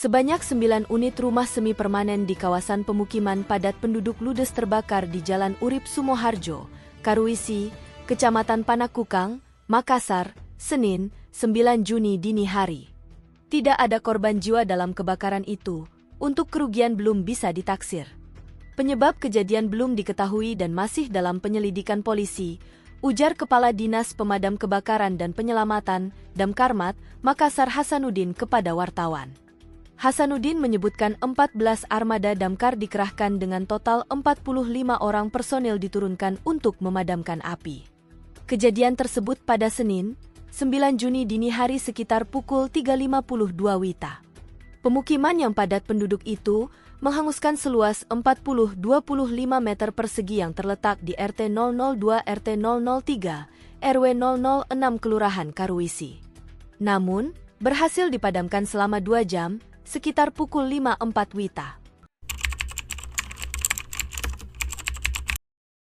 Sebanyak 9 unit rumah semi permanen di kawasan pemukiman padat penduduk ludes terbakar di Jalan Urip Sumoharjo, Karuisi, Kecamatan Panakukang, Makassar, Senin, 9 Juni dini hari. Tidak ada korban jiwa dalam kebakaran itu, untuk kerugian belum bisa ditaksir. Penyebab kejadian belum diketahui dan masih dalam penyelidikan polisi, ujar Kepala Dinas Pemadam Kebakaran dan Penyelamatan, Damkarmat, Makassar Hasanuddin kepada wartawan. Hasanuddin menyebutkan 14 armada damkar dikerahkan dengan total 45 orang personel diturunkan untuk memadamkan api. Kejadian tersebut pada Senin, 9 Juni dini hari sekitar pukul 3.52 WITA. Pemukiman yang padat penduduk itu menghanguskan seluas 40,25 meter persegi yang terletak di RT 002 RT 003, RW 006 Kelurahan Karuisi. Namun, berhasil dipadamkan selama 2 jam, sekitar pukul 5.04 WITA.